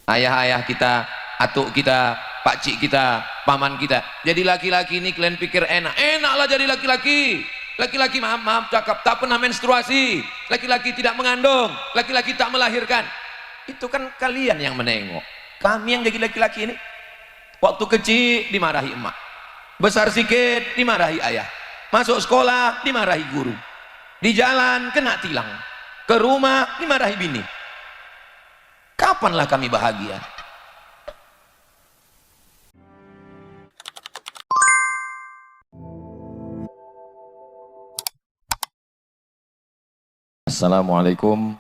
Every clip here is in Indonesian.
Ayah-ayah kita, atuk kita, pakcik kita, paman kita. Jadi laki-laki ini kalian pikir enak. Enaklah jadi laki-laki. Laki-laki maaf cakap tak pernah menstruasi. Laki-laki tidak mengandung. Laki-laki tak melahirkan. Itu kan kalian yang menengok. Kami yang jadi laki-laki ini, waktu kecil dimarahi emak. Besar sikit dimarahi ayah. Masuk sekolah dimarahi guru. Di jalan kena tilang. Ke rumah dimarahi bini. Kapanlah kami bahagia? Assalamualaikum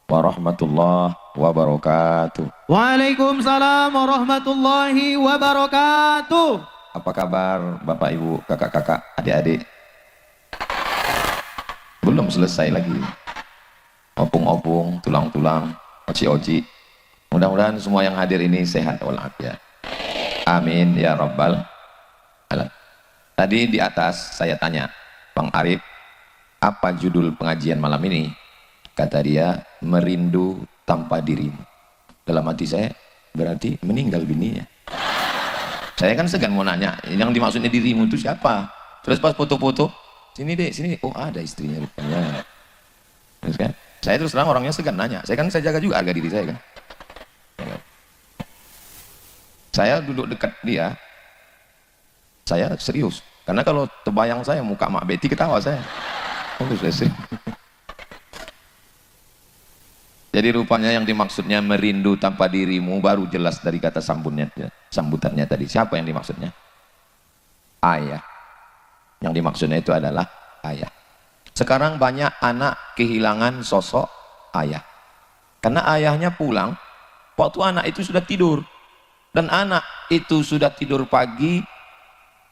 warahmatullahi wabarakatuh. Waalaikumsalam warahmatullahi wabarakatuh. Apa kabar Bapak Ibu, kakak-kakak, adik-adik? Belum selesai lagi. Opung-opung, tulang-tulang, oci-oci. Mudah-mudahan semua yang hadir ini sehat walafiat. Amin ya rabbal alamin. Tadi di atas saya tanya Bang Arif, apa judul pengajian malam ini? Kata dia, merindu tanpa dirimu. Dalam hati saya, berarti meninggal bininya. Saya kan segan mau nanya, yang dimaksudnya dirimu itu siapa? Terus pas foto-foto, sini deh, sini. Oh ada istrinya rupanya. Terus kan, saya terus terang orangnya segan nanya. Saya jaga juga harga diri saya kan. Saya duduk dekat dia, saya serius. Karena kalau terbayang saya muka Mak Betty ketawa saya. Oh, serius. Jadi rupanya yang dimaksudnya merindu tanpa dirimu baru jelas dari kata sambutannya tadi. Siapa yang dimaksudnya? Ayah. Yang dimaksudnya itu adalah ayah. Sekarang banyak anak kehilangan sosok ayah. Karena ayahnya pulang, waktu anak itu sudah tidur. Dan anak itu sudah tidur pagi,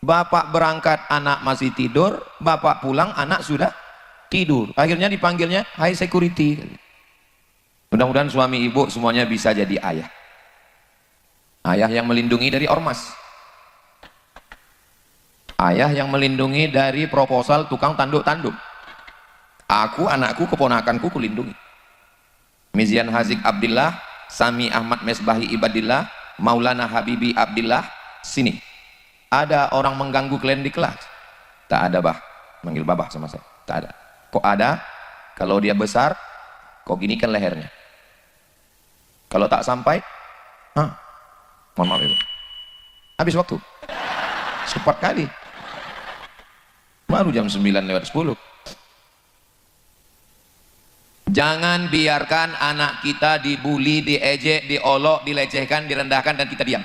bapak berangkat, anak masih tidur, bapak pulang, anak sudah tidur. Akhirnya dipanggilnya, hai security. Mudah-mudahan suami ibu semuanya bisa jadi ayah. Ayah yang melindungi dari ormas. Ayah yang melindungi dari proposal tukang tanduk-tanduk. Aku, anakku, keponakanku kulindungi. Mizian Hazik Abdillah, Sami Ahmad Mesbahi Ibadillah, Maulana Habibi Abdillah, sini. Ada orang mengganggu kalian di kelas? Tak ada bah. Manggil babah sama saya. Tak ada. Kok ada? Kalau dia besar, kok gini kan lehernya. Kalau tak sampai, mohon maaf itu. Habis waktu. Cepat kali. Baru jam 9:10. Jangan biarkan anak kita dibully, diejek, diolok, dilecehkan, direndahkan dan kita diam.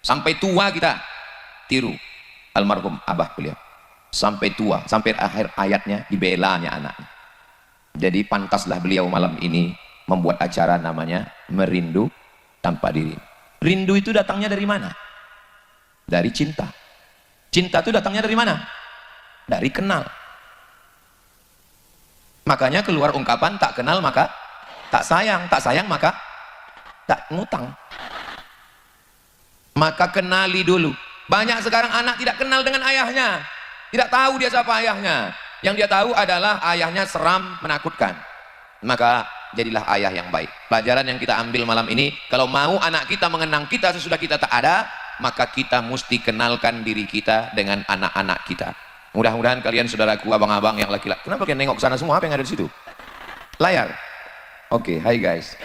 Sampai tua kita tiru almarhum abah beliau. Sampai tua, sampai akhir ayatnya dibelanya anaknya. Jadi pantaslah beliau malam ini membuat acara namanya merindu tanpa diri. Rindu itu datangnya dari mana? Dari cinta. Cinta itu datangnya dari mana? Dari kenal. Makanya keluar ungkapan tak kenal maka tak sayang maka tak ngutang. Maka kenali dulu. Banyak sekarang anak tidak kenal dengan ayahnya, tidak tahu dia siapa ayahnya. Yang dia tahu adalah ayahnya seram, menakutkan. Maka jadilah ayah yang baik. Pelajaran yang kita ambil malam ini, kalau mau anak kita mengenang kita sesudah kita tak ada, maka kita mesti kenalkan diri kita dengan anak-anak kita. Mudah-mudahan kalian saudaraku, abang-abang yang laki-laki. Kenapa kalian nengok ke sana semua? Apa yang ada di situ? Layar. Oke, hai guys.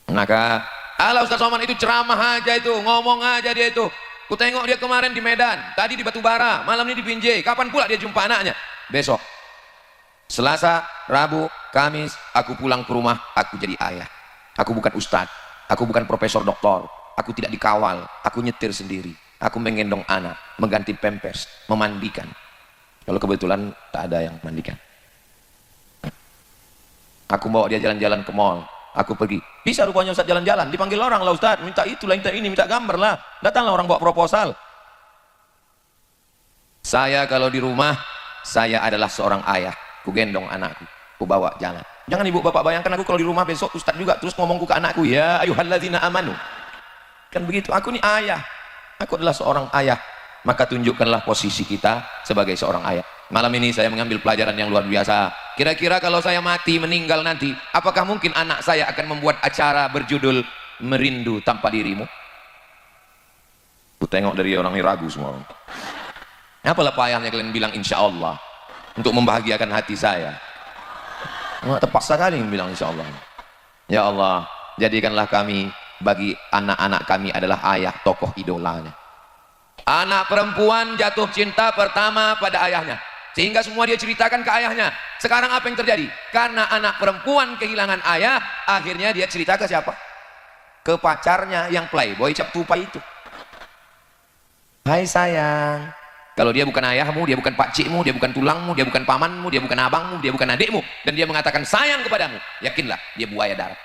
Maka, ala Ustaz Somad itu ceramah aja itu, ngomong aja dia itu. Ku tengok dia kemarin di Medan, tadi di Batubara, malam ini di Binjai. Kapan pula dia jumpa anaknya? Besok. Selasa, Rabu, Kamis, aku pulang ke rumah, aku jadi ayah. Aku bukan ustadz, aku bukan profesor doktor, aku tidak dikawal, aku nyetir sendiri. Aku menggendong anak, mengganti pampers, memandikan. Kalau kebetulan tak ada yang mandikan. Aku bawa dia jalan-jalan ke mall. Aku pergi. Bisa rupanya Ustaz jalan-jalan. Dipanggil orang lah Ustaz. Minta itulah, minta ini, minta gambar lah. Datanglah orang bawa proposal. Saya kalau di rumah, saya adalah seorang ayah. Ku gendong anakku. Ku bawa jalan. Jangan ibu bapak bayangkan aku kalau di rumah besok Ustaz juga terus ngomongku ke anakku. Ya ayuhalladzina amanu. Kan begitu. Aku ini ayah. Aku adalah seorang ayah. Maka tunjukkanlah posisi kita sebagai seorang ayah. Malam ini saya mengambil pelajaran yang luar biasa Kira-kira kalau saya mati, meninggal nanti, apakah mungkin anak saya akan membuat acara berjudul Merindu Tanpa Dirimu? Aku tengok dari orang ini ragu semua. Apalah payahnya kalian bilang insya Allah untuk membahagiakan hati saya. Terpaksa kali bilang insya Allah. Ya Allah, jadikanlah kami bagi anak-anak kami adalah ayah, tokoh idolanya. Anak perempuan jatuh cinta pertama pada ayahnya, sehingga semua dia ceritakan ke ayahnya. Sekarang apa yang terjadi? Karena anak perempuan kehilangan ayah, akhirnya dia cerita ke siapa? Ke pacarnya yang playboy cap tupai itu. Hai sayang, kalau dia bukan ayahmu, dia bukan pakcikmu, dia bukan tulangmu, dia bukan pamanmu, dia bukan abangmu, dia bukan adikmu, dan dia mengatakan sayang kepadamu, yakinlah dia buaya darat.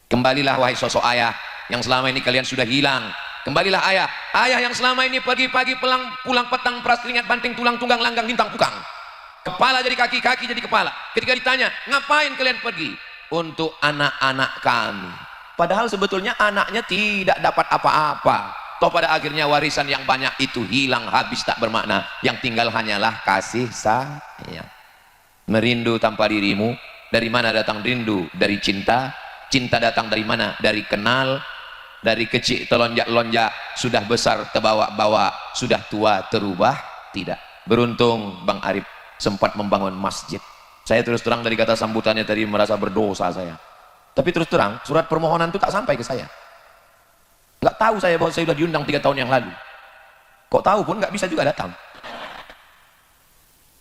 Kembalilah wahai sosok ayah yang selama ini kalian sudah hilang. Kembalilah ayah, ayah yang selama ini pagi-pagi pulang petang peras keringat banting tulang tunggang langgang bintang pukang. Kepala jadi kaki, kaki jadi kepala. Ketika ditanya, ngapain kalian pergi? Untuk anak-anak kami. Padahal sebetulnya anaknya tidak dapat apa-apa. Toh pada akhirnya warisan yang banyak itu hilang, habis, tak bermakna. Yang tinggal hanyalah kasih sayang. Merindu tanpa dirimu. Dari mana datang rindu? Dari cinta. Cinta datang dari mana? Dari kenal. Dari kecil telonjak-lonjak, sudah besar terbawa-bawa, sudah tua terubah tidak. Beruntung Bang Arif sempat membangun masjid. Saya terus terang dari kata sambutannya tadi merasa berdosa saya. Tapi terus terang surat permohonan itu tak sampai ke saya. Nggak tahu saya bahwa saya sudah diundang 3 tahun yang lalu. Kok tahu pun nggak bisa juga datang.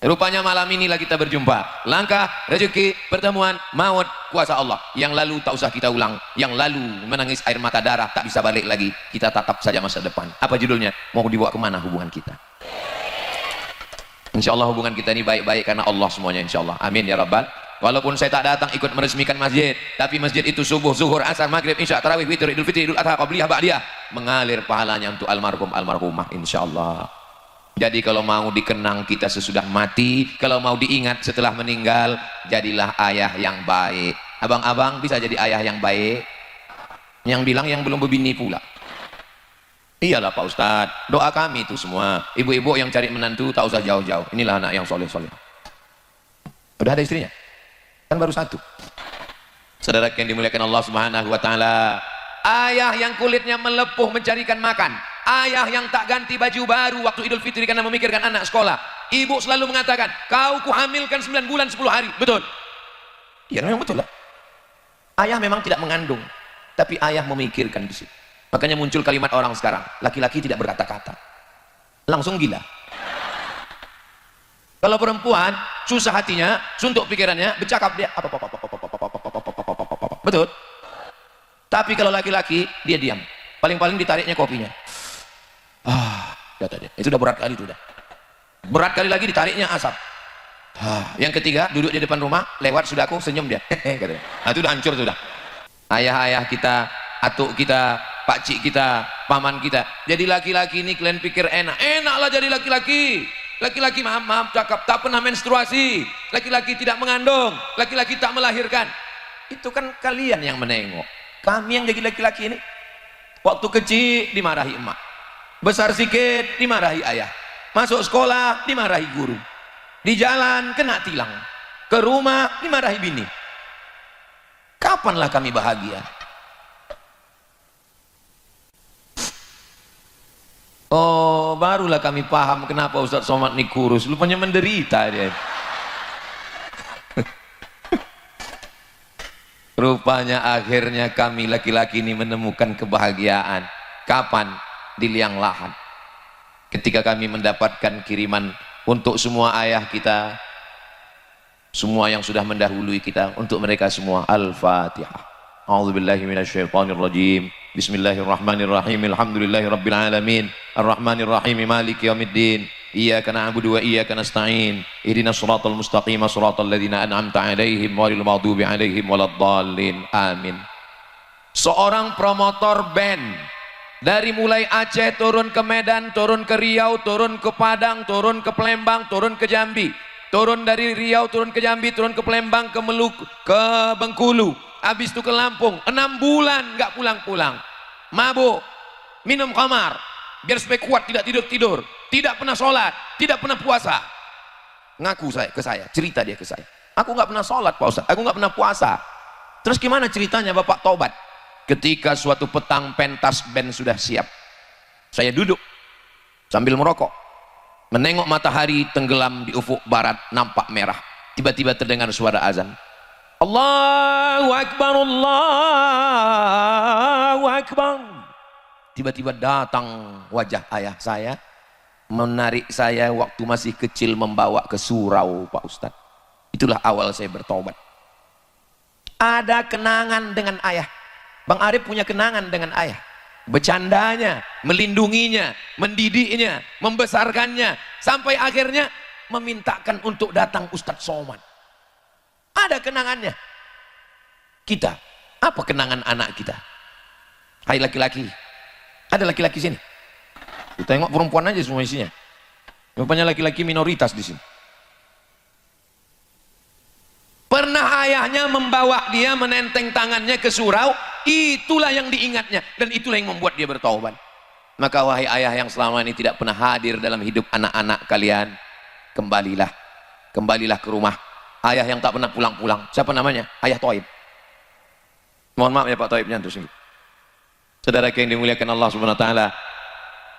Rupanya malam inilah kita berjumpa. Langkah, rezeki, pertemuan, maut, kuasa Allah. Yang lalu tak usah kita ulang. Yang lalu menangis air mata darah tak bisa balik lagi. Kita tatap saja masa depan. Apa judulnya? Mau dibawa kemana hubungan kita? Insya Allah hubungan kita ini baik-baik karena Allah semuanya insya Allah. Amin ya Rabbal. Walaupun saya tak datang ikut meresmikan masjid, tapi masjid itu subuh, zuhur, asar, maghrib, isya, tarawih, witir, idul fitri, idul adha, qabliyah, ba'diyah, mengalir pahalanya untuk almarhum, almarhumah insya Allah. Jadi kalau mau dikenang kita sesudah mati, kalau mau diingat setelah meninggal, jadilah ayah yang baik. Abang-abang bisa jadi ayah yang baik. Yang bilang yang belum berbini pula. Iyalah Pak Ustadz, doa kami itu semua. Ibu-ibu yang cari menantu tak usah jauh-jauh. Inilah anak yang soleh-soleh. Udah ada istrinya? Kan baru 1. Saudara yang dimuliakan Allah Subhanahu wa taala. Ayah yang kulitnya melepuh mencarikan makan. Ayah yang tak ganti baju baru waktu Idul Fitri karena memikirkan anak sekolah. Ibu selalu mengatakan, kau kuhamilkan 9 bulan 10 hari. Betul? Ya memang betul lah. Ayah memang tidak mengandung, tapi ayah memikirkan di situ. Makanya muncul kalimat orang sekarang, laki-laki tidak berkata-kata. Langsung gila. Kalau perempuan susah hatinya, suntuk pikirannya, bercakap dia. Betul? Tapi kalau laki-laki dia diam. Paling-paling ditariknya kopinya. Kata dia. Itu udah berat kali itu udah. Berat kali lagi ditariknya asap. Yang ketiga duduk di depan rumah, lewat sudah aku senyum dia. Kata dia. Nah, itu udah hancur sudah. Ayah-ayah kita, atuk kita, pakcik kita, paman kita. Jadi laki-laki ini kalian pikir enak. Enaklah jadi laki-laki. Laki-laki maaf cakap tak pernah menstruasi. Laki-laki tidak mengandung. Laki-laki tak melahirkan. Itu kan kalian yang menengok. Kami yang jadi laki-laki ini waktu kecil dimarahi emak, besar sikit dimarahi ayah, masuk sekolah dimarahi guru, di jalan kena tilang, ke rumah dimarahi bini. Kapanlah kami bahagia? Oh, barulah kami paham kenapa Ustadz Somad ini kurus, lupanya menderita dia. Rupanya akhirnya kami laki-laki ini menemukan kebahagiaan. Kapan? Di liang lahat. Ketika kami mendapatkan kiriman untuk semua ayah kita, semua yang sudah mendahului kita, untuk mereka semua. Al-Fatihah. A'udzubillahi minasyaitonirrajim. Bismillahirrahmanirrahim. Alhamdulillahirabbil alamin. Arrahmanirrahim. Maliki yaumiddin. Iyyaka na'budu wa iyyaka nasta'in. Ihdinas shiratal mustaqim, shiratal ladzina an'amta 'alaihim ghairil maghdubi 'alaihim waladdallin. Amin. Seorang promotor band dari mulai Aceh turun ke Medan, turun ke Riau, turun ke Padang, turun ke Palembang, turun ke Jambi, turun dari Riau, turun ke Jambi, turun ke Palembang, ke Meluku, ke Bengkulu, habis itu ke Lampung. 6 bulan nggak pulang-pulang, mabuk, minum khamar biar supaya kuat, tidak tidur-tidur, tidak pernah sholat, tidak pernah puasa. ngaku ke saya, cerita dia ke saya. Aku nggak pernah sholat Pak Ustaz, aku nggak pernah puasa. Terus gimana ceritanya Bapak taubat? Ketika suatu petang pentas band sudah siap, saya duduk sambil merokok, menengok matahari tenggelam di ufuk barat, nampak merah. Tiba-tiba terdengar suara azan. Allahu Akbar, Allahu Akbar. Tiba-tiba datang wajah ayah saya, menarik saya waktu masih kecil, membawa ke surau Pak Ustadz. Itulah awal saya bertobat. Ada kenangan dengan ayah. Bang Arif punya kenangan dengan ayah. Bercandanya, melindunginya, mendidiknya, membesarkannya, sampai akhirnya memintakan untuk datang Ustadz Somad. Ada kenangannya. Kita, apa kenangan anak kita? Hai laki-laki, ada laki-laki sini. Kita tengok perempuan aja semua isinya. Rupanya laki-laki minoritas di sini. Pernah ayahnya membawa dia, menenteng tangannya ke surau, itulah yang diingatnya, dan itulah yang membuat dia bertaubat. Maka wahai ayah yang selama ini tidak pernah hadir dalam hidup anak-anak kalian, kembalilah ke rumah. Ayah yang tak pernah pulang-pulang, siapa namanya? Ayah Toib. Mohon maaf ya Pak Toibnya terus ini. Saudara yang dimuliakan Allah Subhanahu wa taala,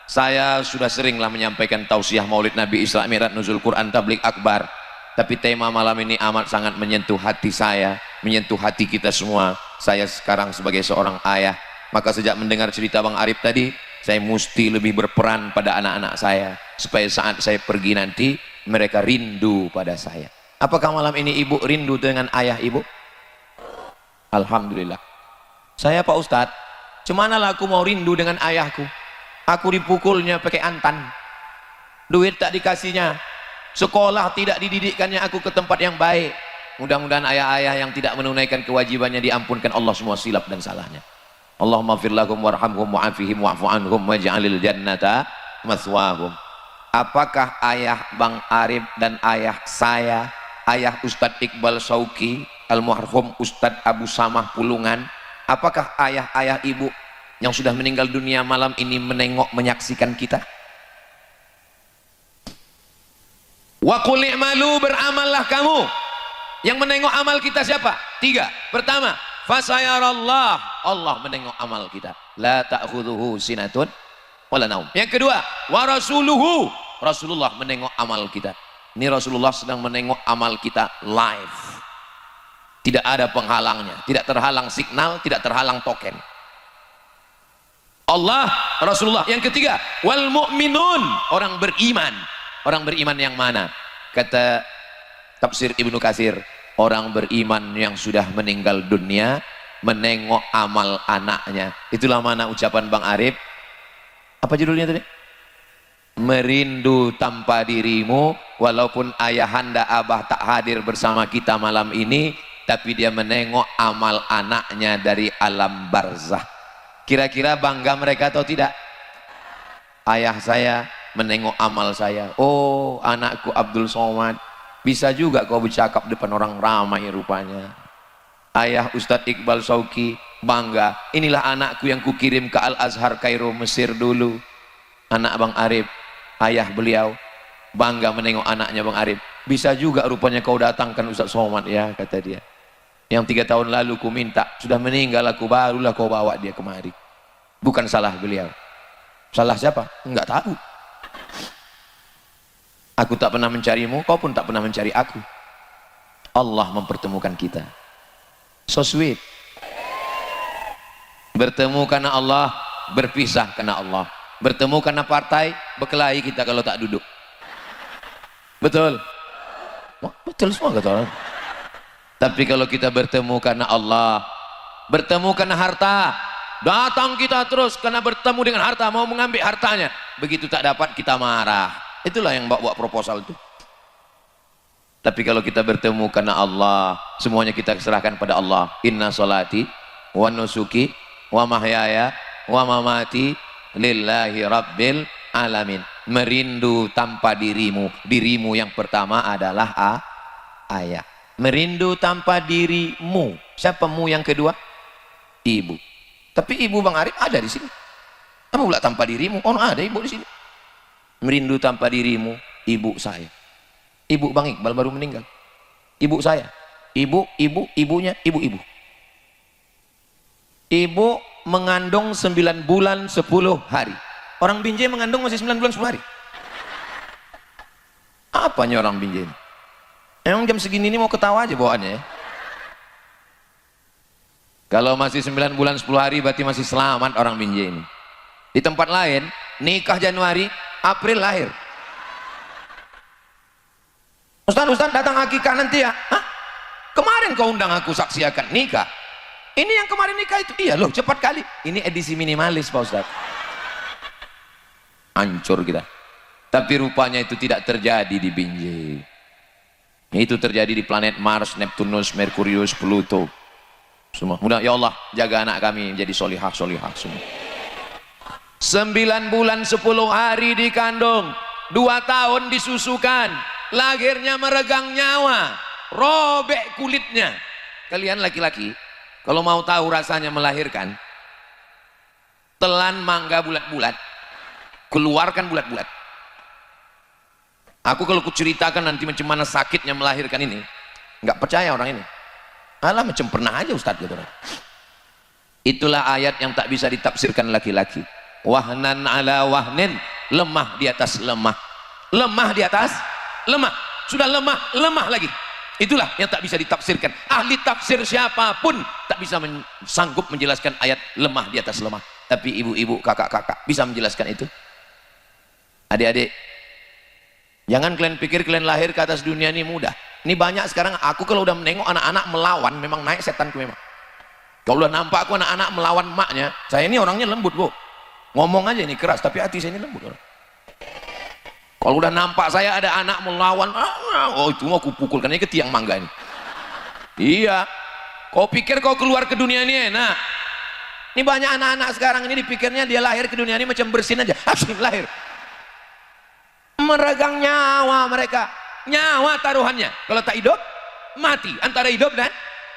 saya sudah seringlah menyampaikan tausiah Maulid Nabi, Isra Mi'raj, Nuzul Quran, Tabligh Akbar. Tapi tema malam ini amat sangat menyentuh hati saya, menyentuh hati kita semua. Saya sekarang sebagai seorang ayah, maka sejak mendengar cerita Bang Arif tadi, saya mesti lebih berperan pada anak-anak saya, supaya saat saya pergi nanti, mereka rindu pada saya. Apakah malam ini ibu rindu dengan ayah ibu? Alhamdulillah. Saya Pak Ustadz, cemanalah aku mau rindu dengan ayahku? Aku dipukulnya pakai antan, duit tak dikasihnya, sekolah tidak dididikkannya aku ke tempat yang baik. Mudah-mudahan ayah-ayah yang tidak menunaikan kewajibannya diampunkan Allah semua silap dan salahnya. Allahumma fir lahum warhamhum wa'afihim wa'fu anhum waj'alil jannata maswahum. Apakah ayah Bang Arif dan ayah saya, ayah Ustadz Iqbal Sauki, almarhum Ustadz Abu Samah Pulungan, apakah ayah-ayah ibu yang sudah meninggal dunia malam ini menengok, menyaksikan kita? Wa qul i'malu, beramallah kamu. Yang menengok amal kita siapa? 3. Pertama, fasayarallah, Allah menengok amal kita. La ta'khudhuhu sinatun wala naum. Yang kedua, wa rasuluhu, Rasulullah menengok amal kita. Ini Rasulullah sedang menengok amal kita live. Tidak ada penghalangnya, tidak terhalang signal, tidak terhalang token. Allah, Rasulullah. Yang ketiga, wal mu'minun, orang beriman. Orang beriman yang mana? Kata tafsir Ibnu Katsir, orang beriman yang sudah meninggal dunia menengok amal anaknya. Itulah mana ucapan Bang Arif. Apa judulnya tadi? Merindu tanpa dirimu. Walaupun ayahanda abah tak hadir bersama kita malam ini, tapi dia menengok amal anaknya dari alam barzah. Kira-kira bangga mereka atau tidak? Ayah saya menengok amal saya. Oh, anakku Abdul Somad, bisa juga kau bercakap depan orang ramai rupanya. Ayah Ustadz Iqbal Sauki bangga, inilah anakku yang kukirim ke Al-Azhar Kairo Mesir dulu. Anak Bang Arif, ayah beliau bangga menengok anaknya Bang Arif. Bisa juga rupanya kau datangkan Ustadz Somad ya, kata dia. Yang 3 tahun lalu ku minta, sudah meninggal aku, barulah kau bawa dia kemari. Bukan salah beliau. Salah siapa? Enggak tahu. Aku tak pernah mencarimu, kau pun tak pernah mencari aku. Allah mempertemukan kita. So sweet. Bertemu karena Allah, berpisah karena Allah. Bertemu karena partai, berkelahi kita kalau tak duduk. Betul? Betul semua kata orang. Tapi kalau kita bertemu karena Allah, bertemu karena harta, datang kita terus karena bertemu dengan harta, mau mengambil hartanya. Begitu tak dapat kita marah. Itulah yang bawa proposal itu. Tapi kalau kita bertemu karena Allah, semuanya kita serahkan pada Allah. Inna sholati wa nusuki wa mahyaya wa mamati lillahi rabbil alamin. Merindu tanpa dirimu. Dirimu yang pertama adalah ayah. Merindu tanpa dirimu. Siapa mu yang kedua? Ibu. Tapi ibu Bang Arif ada di sini. Kamu pula tanpa dirimu? Oh, ada ibu di sini. Merindu tanpa dirimu, ibu saya. Ibu Bang Iqbal baru meninggal. Ibu saya, ibunya, ibu-ibu. Ibu mengandung 9 bulan 10 hari. Orang Binjai mengandung masih 9 bulan 10 hari. Apanya orang Binjai ini? Emang jam segini ini mau ketawa aja bawaannya ya? Kalau masih 9 bulan 10 hari berarti masih selamat orang Binjai ini. Di tempat lain, nikah Januari, April lahir. Ustaz datang akikah nanti ya? Hah? Kemarin kau undang aku saksi akad nikah. Ini yang kemarin nikah itu. Iya loh, cepat kali. Ini edisi minimalis Pak Ustaz. Hancur kita. Tapi rupanya itu tidak terjadi di Binjai. Itu terjadi di planet Mars, Neptunus, Merkurius, Pluto. Semua. Mudah ya Allah jaga anak kami menjadi solihah semua. 9 bulan 10 hari dikandung, 2 tahun disusukan, lahirnya meregang nyawa, robek kulitnya. Kalian laki-laki kalau mau tahu rasanya melahirkan, telan mangga bulat-bulat, keluarkan bulat-bulat. Aku kalau kuceritakan nanti macam mana sakitnya melahirkan ini, nggak percaya orang ini. Alah macam pernah aja Ustaz gitu. Itulah ayat yang tak bisa ditafsirkan laki-laki. Wahnan ala wahnin, lemah di atas lemah, lemah di atas lemah, sudah lemah lagi. Itulah yang tak bisa ditafsirkan. Ahli tafsir siapapun tak bisa sanggup menjelaskan ayat lemah di atas lemah. Tapi ibu-ibu, kakak-kakak bisa menjelaskan itu. Adik-adik, jangan kalian pikir kalian lahir ke atas dunia ini mudah. Ini banyak sekarang, aku kalau udah menengok anak-anak melawan, memang naik setanku memang. Kalau udah nampak aku anak-anak melawan maknya, saya ini orangnya lembut bu, ngomong aja ini keras, tapi hati saya ini lembut. Kalau udah nampak saya ada anak melawan, oh itu mau aku pukulkan aja ke tiang mangga ini. Iya, kau pikir kau keluar ke dunia ini enak? Ini banyak anak-anak sekarang ini dipikirnya dia lahir ke dunia ini macam bersin aja, asyik lahir. Meregang nyawa mereka, nyawa taruhannya. Kalau tak hidup, mati. Antara hidup dan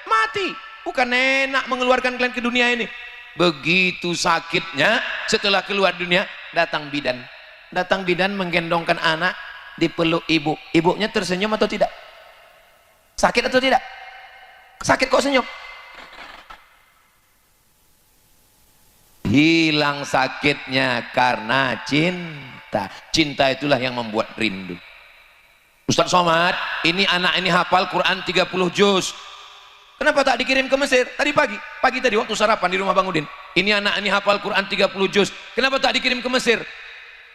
mati. Bukan enak mengeluarkan kalian ke dunia ini. Begitu sakitnya, setelah keluar dunia, datang bidan. Datang bidan menggendongkan anak, dipeluk ibu. Ibunya tersenyum atau tidak? Sakit atau tidak? Sakit kok senyum? Hilang sakitnya karena cinta. Cinta itulah yang membuat rindu. Ustaz Somad, ini anak ini hafal Quran 30 juz. Kenapa tak dikirim ke Mesir? Tadi pagi tadi waktu sarapan di rumah Bang Udin. Ini anak ini hafal Quran 30 juz. Kenapa tak dikirim ke Mesir?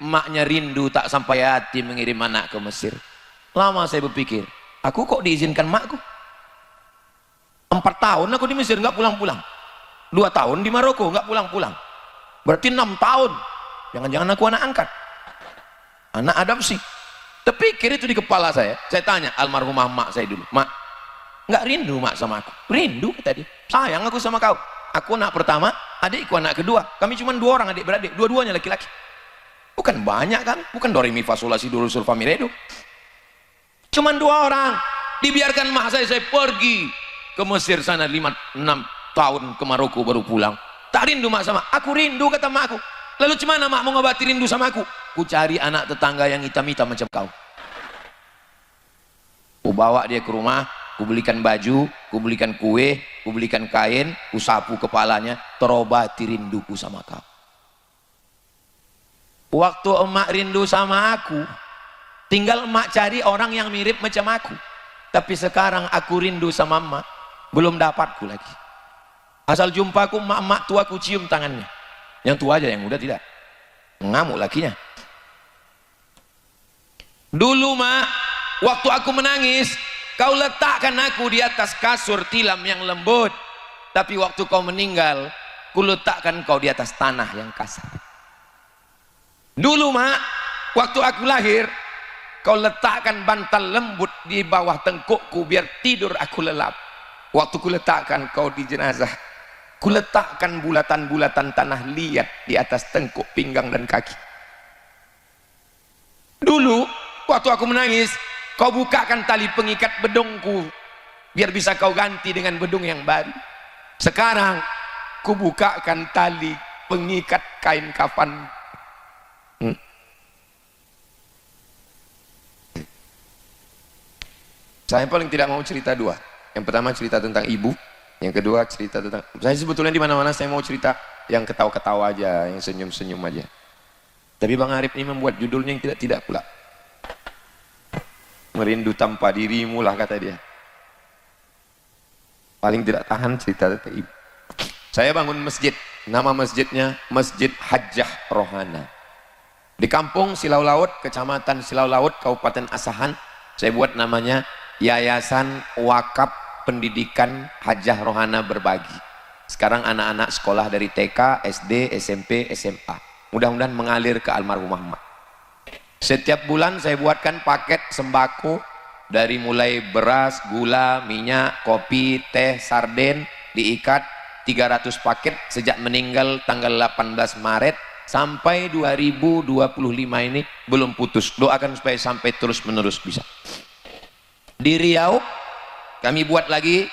Maknya rindu tak sampai hati mengirim anak ke Mesir. Lama saya berpikir, aku kok diizinkan makku? 4 tahun aku di Mesir nggak pulang-pulang. 2 tahun di Maroko nggak pulang-pulang. Berarti 6 tahun. Jangan-jangan aku anak angkat, anak adopsi. Terpikir itu di kepala saya. Saya tanya almarhumah mak saya dulu, mak, nggak rindu mak sama aku? Rindu tadi. Sayang aku sama kau. Aku anak pertama, adikku anak kedua. Kami cuma 2 orang adik beradik, dua-duanya laki-laki. Bukan banyak kan? Bukan do re mi fa sol la si do sol fa mi re do. Cuma 2 orang. Dibiarkan mak saya pergi ke Mesir sana 5-6 tahun, ke Maroko baru pulang. Tak rindu mak sama aku? Rindu kata mak aku. Lalu gimana mak mau ngobati rindu sama aku? Ku cari anak tetangga yang hitam-hitam macam kau. Ku bawa dia ke rumah, ku belikan baju, ku belikan kue, ku belikan kain, ku sapu kepalanya, terobati rinduku sama kau. Waktu emak rindu sama aku, tinggal emak cari orang yang mirip macam aku. Tapi sekarang aku rindu sama emak, belum dapatku lagi. Asal jumpaku emak-emak tua, ku cium tangannya. Yang tua aja, yang muda tidak. Ngamuk lakinya. Dulu mak, waktu aku menangis, kau letakkan aku di atas kasur tilam yang lembut. Tapi waktu kau meninggal, ku letakkan kau di atas tanah yang kasar. Dulu mak, waktu aku lahir, kau letakkan bantal lembut di bawah tengkukku biar tidur aku lelap. Waktu ku letakkan kau di jenazah, ku letakkan bulatan-bulatan tanah liat di atas tengkuk, pinggang dan kaki. Dulu waktu aku menangis, kau bukakan tali pengikat bedungku biar bisa kau ganti dengan bedung yang baru. Sekarang ku bukakan tali pengikat kain kafan. Saya paling tidak mau cerita dua. Yang pertama cerita tentang ibu, yang kedua cerita tentang, saya sebetulnya di mana-mana saya mau cerita yang ketawa-ketawa aja, yang senyum-senyum aja. Tapi Bang Arif ini membuat judulnya yang tidak-tidak pula. Merindu tanpa dirimu lah kata dia. Paling tidak tahan cerita tentang ibu. Saya bangun masjid, nama masjidnya Masjid Hajjah Rohana. Di kampung Silau Laut, kecamatan Silau Laut, Kabupaten Asahan, saya buat namanya Yayasan Wakaf Pendidikan Hajjah Rohana Berbagi. Sekarang anak-anak sekolah dari TK, SD, SMP, SMA. Mudah-mudahan mengalir ke almarhumah emak. Setiap bulan saya buatkan paket sembako dari mulai beras, gula, minyak, kopi, teh, sarden, diikat 300 paket sejak meninggal tanggal 18 Maret sampai 2025 ini belum putus. Doakan supaya sampai terus menerus bisa. Di Riau kami buat lagi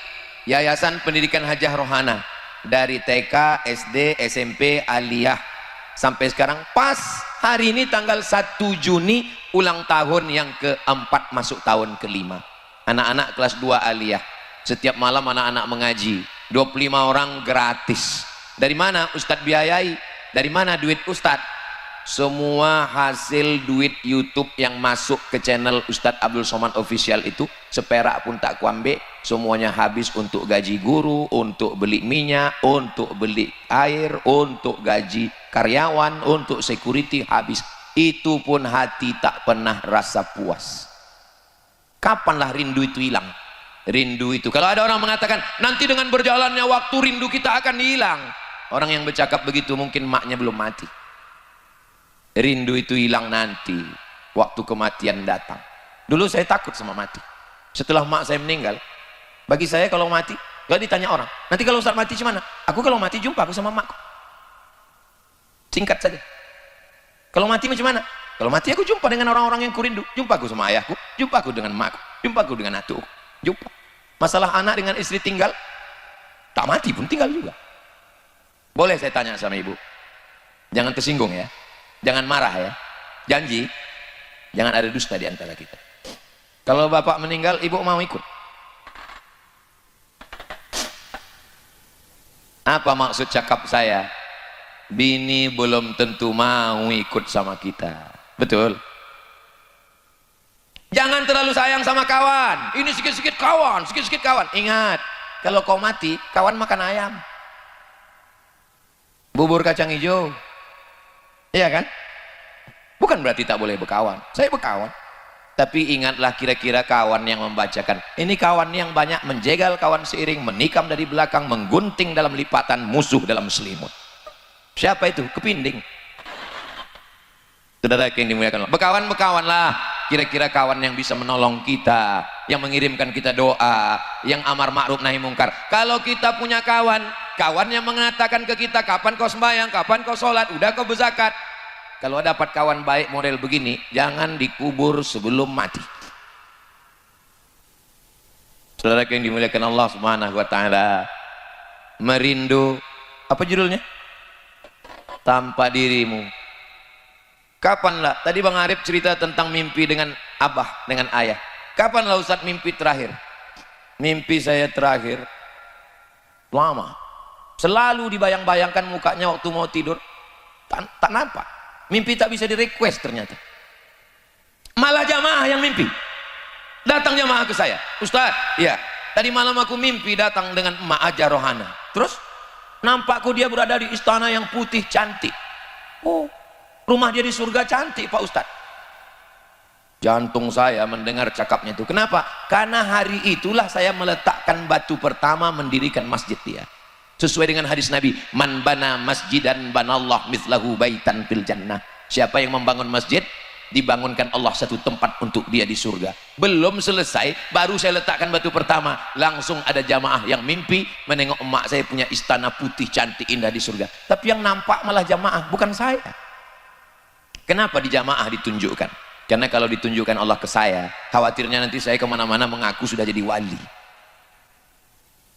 Yayasan Pendidikan Hajjah Rohana dari TK, SD, SMP, aliyah sampai sekarang. Pas hari ini tanggal 1 Juni ulang tahun yang keempat masuk tahun kelima. Anak-anak kelas 2 aliyah. Setiap malam anak-anak mengaji. 25 orang gratis. Dari mana Ustadz biayai? Dari mana duit Ustadz? Semua hasil duit YouTube yang masuk ke channel Ustadz Abdul Somad Official itu seperak pun tak kuambil. Semuanya habis untuk gaji guru, untuk beli minyak, untuk beli air, untuk gaji karyawan, untuk security, habis. Itu pun hati tak pernah rasa puas. Kapanlah rindu itu hilang? Rindu itu, kalau ada orang mengatakan nanti dengan berjalannya waktu rindu kita akan hilang, orang yang bercakap begitu mungkin maknya belum mati. Rindu itu hilang nanti waktu kematian datang. Dulu saya takut sama mati. Setelah mak saya meninggal, bagi saya kalau mati, kalau ditanya orang, nanti kalau Ustaz mati gimana? Aku kalau mati jumpa aku sama makku. Singkat saja. Kalau mati macam mana? Kalau mati aku jumpa dengan orang-orang yang kurindu. Jumpa aku sama ayahku, jumpa aku dengan makku, jumpa aku dengan atuku, jumpa. Masalah anak dengan istri tinggal, tak mati pun tinggal juga. Boleh saya tanya sama ibu? Jangan tersinggung ya. Jangan marah ya. Janji, jangan ada dusta di antara kita. Kalau bapak meninggal, ibu mau ikut? Apa maksud cakap saya? Bini belum tentu mau ikut sama kita. Betul? Jangan terlalu sayang sama kawan. Ini sikit-sikit kawan, sikit-sikit kawan. Ingat, kalau kau mati, kawan makan ayam. Bubur kacang hijau. Iya kan? Bukan berarti tak boleh berkawan. Saya berkawan. Tapi ingatlah kira-kira kawan yang membacakan. Ini kawan yang banyak menjegal kawan seiring, menikam dari belakang, menggunting dalam lipatan, musuh dalam selimut. Siapa itu? Kepinding. Saudara yang dimuliakan Allah. Berkawan-berkawanlah. Kira-kira kawan yang bisa menolong kita, yang mengirimkan kita doa, yang amar ma'ruf nahi mungkar. Kalau kita punya kawan, kawan yang mengatakan ke kita, kapan kau sembahyang, kapan kau sholat, udah kau berzakat. Kalau dapat kawan baik model begini, jangan dikubur sebelum mati. Saudara yang dimuliakan Allah Subhanahu wa taala, merindu, apa judulnya? Tanpa dirimu. Kapanlah, tadi Bang Arif cerita tentang mimpi dengan abah, dengan ayah. Kapanlah Ustaz mimpi terakhir? Mimpi saya terakhir lama. Selalu dibayang-bayangkan mukanya waktu mau tidur. Tak nampak. Mimpi tak bisa di-request ternyata. Malah jamaah yang mimpi. Datang jamaah ke saya. Ustaz, ya, tadi malam aku mimpi datang dengan Emak Hajjah Rohana. Terus nampakku dia berada di istana yang putih cantik. Oh, rumah dia di surga cantik Pak Ustaz. Jantung saya mendengar cakapnya itu. Kenapa? Karena hari itulah saya meletakkan batu pertama mendirikan masjid dia. Sesuai dengan hadis Nabi, man bana masjidan banallah mithlahu baitan fil jannah. Siapa yang membangun masjid, dibangunkan Allah satu tempat untuk dia di surga. Belum selesai, baru saya letakkan batu pertama, langsung ada jamaah yang mimpi menengok emak saya punya istana putih cantik indah di surga. Tapi yang nampak malah jamaah, bukan saya. Kenapa di jamaah ditunjukkan? Karena kalau ditunjukkan Allah ke saya, khawatirnya nanti saya kemana-mana mengaku sudah jadi wali.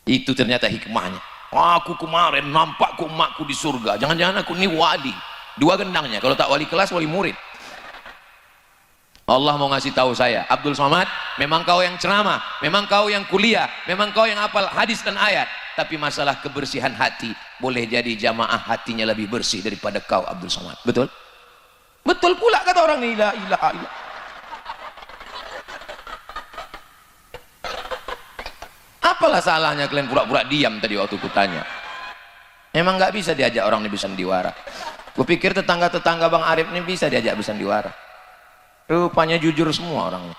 Itu ternyata hikmahnya. Aku kemarin nampak ku emakku di surga, jangan-jangan aku ini wali. Dua gendangnya, kalau tak wali kelas, wali murid. Allah mau ngasih tahu saya, Abdul Somad, memang kau yang ceramah, memang kau yang kuliah, memang kau yang hafal hadis dan ayat, tapi masalah kebersihan hati, boleh jadi jamaah hatinya lebih bersih daripada kau Abdul Somad. Betul? Betul pula kata orang ini. La ilaha illallah. Apalah salahnya kalian pura-pura diam tadi waktu kutanya? Memang nggak bisa diajak orang ini bersandiwara. Kupikir tetangga-tetangga Bang Arif ini bisa diajak bersandiwara. Rupanya jujur semua orangnya.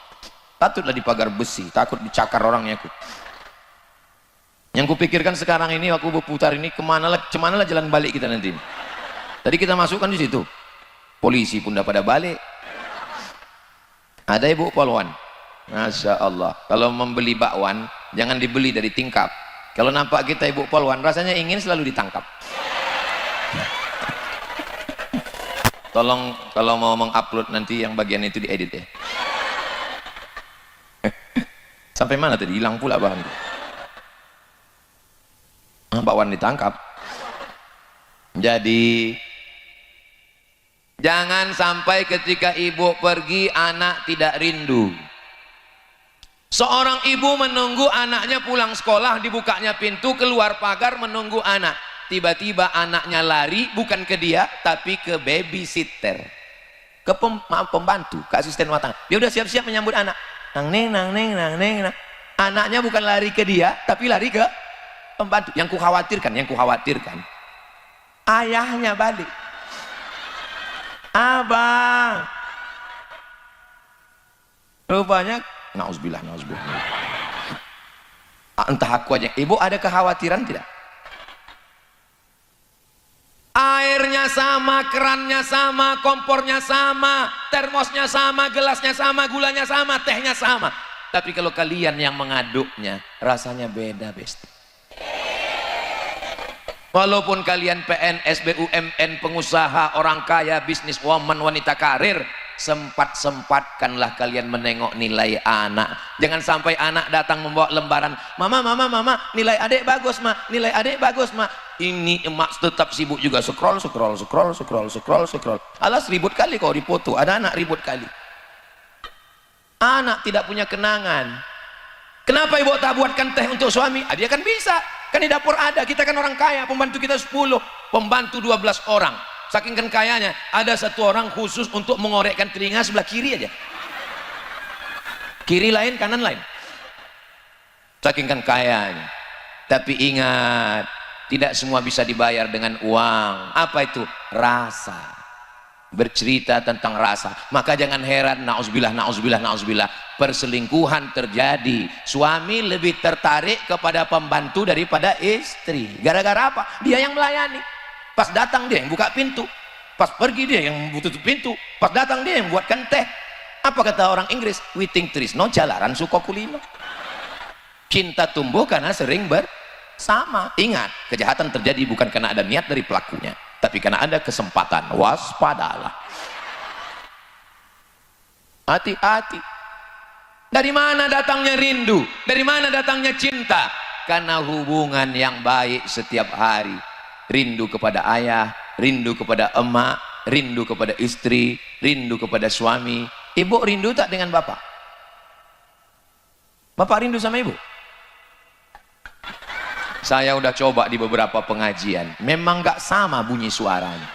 Patutlah dipagar besi, takut dicakar orangnya. Yang kupikirkan sekarang ini, aku berputar ini, kemana lah jalan balik kita nanti. Tadi kita masukkan di situ, polisi pun udah pada balik. Ada ibu polwan, Masya Allah, kalau membeli bakwan jangan dibeli dari tingkap. Kalau nampak kita ibu polwan, rasanya ingin selalu ditangkap. Tolong kalau mau mengupload nanti yang bagian itu diedit ya. Sampai mana tadi? Hilang pula bahan. Bakwan ditangkap. Jadi jangan sampai ketika ibu pergi anak tidak rindu. Seorang ibu menunggu anaknya pulang sekolah, dibukanya pintu, keluar pagar menunggu anak. Tiba-tiba anaknya lari bukan ke dia tapi ke babysitter, ke pembantu, ke asisten rumah tangga. Dia udah siap-siap menyambut anak. Nang neng. Anaknya bukan lari ke dia tapi lari ke pembantu. Yang kukhawatirkan ayahnya balik. Abang, rupanya nauzubillah. Entah aku aja. Ibu ada kekhawatiran tidak? Airnya sama, kerannya sama, kompornya sama, termosnya sama, gelasnya sama, gulanya sama, tehnya sama. Tapi kalau kalian yang mengaduknya, rasanya beda, besti. Walaupun kalian PNS, BUMN, pengusaha, orang kaya, bisnis woman, wanita karir, sempat-sempatkanlah kalian menengok nilai anak. Jangan sampai anak datang membawa lembaran, mama, nilai adik bagus ma, nilai adik bagus ma. Ini emak tetap sibuk juga scroll. Alas ribut kali kau dipoto, ada anak ribut kali. Anak tidak punya kenangan. Kenapa ibu tak buatkan teh untuk suami? Dia kan bisa, kan di dapur ada. Kita kan orang kaya, pembantu kita 10, pembantu 12 orang. Saking kan kayanya, ada satu orang khusus untuk mengorekkan telinga sebelah kiri aja. Kiri lain, kanan lain. Saking kan kayanya. Tapi ingat, tidak semua bisa dibayar dengan uang. Apa itu? Rasa. Bercerita tentang rasa. Maka jangan heran, na'udzubillah, perselingkuhan terjadi. Suami lebih tertarik kepada pembantu daripada istri. Gara-gara apa? Dia yang melayani. Pas datang dia yang buka pintu, pas pergi dia yang tutup pintu, pas datang dia yang buatkan teh. Apa kata orang Inggris? Witing trisno jalaran suko kulino. Cinta tumbuh karena sering bersama. Ingat, kejahatan terjadi bukan karena ada niat dari pelakunya, tapi karena ada kesempatan. Waspadalah. Hati-hati. Dari mana datangnya rindu? Dari mana datangnya cinta? Karena hubungan yang baik setiap hari. Rindu kepada ayah, rindu kepada emak, rindu kepada istri, rindu kepada suami. Ibu rindu tak dengan bapak? Bapak rindu sama ibu? Saya udah coba di beberapa pengajian, memang gak sama bunyi suaranya.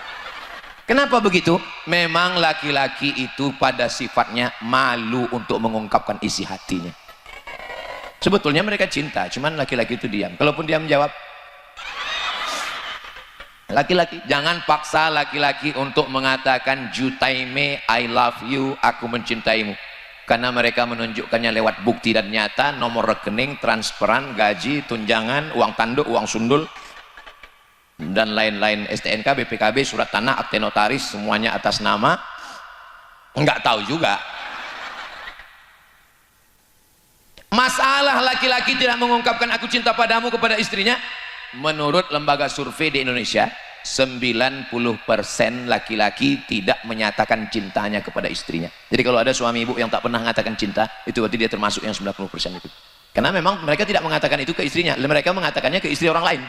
Kenapa begitu? Memang laki-laki itu pada sifatnya malu untuk mengungkapkan isi hatinya. Sebetulnya mereka cinta, cuman laki-laki itu diam. Kalaupun dia menjawab, laki-laki, jangan paksa laki-laki untuk mengatakan jutaime, I love you, aku mencintaimu. Karena mereka menunjukkannya lewat bukti dan nyata, nomor rekening, transferan, gaji, tunjangan, uang tanduk, uang sundul, dan lain-lain, STNK, BPKB, surat tanah, akte notaris, semuanya atas nama. Enggak tahu juga. Masalah laki-laki tidak mengungkapkan aku cinta padamu kepada istrinya. Menurut lembaga survei di Indonesia, 90% laki-laki tidak menyatakan cintanya kepada istrinya. Jadi kalau ada suami ibu yang tak pernah mengatakan cinta, itu berarti dia termasuk yang 90% itu. Karena memang mereka tidak mengatakan itu ke istrinya, mereka mengatakannya ke istri orang lain.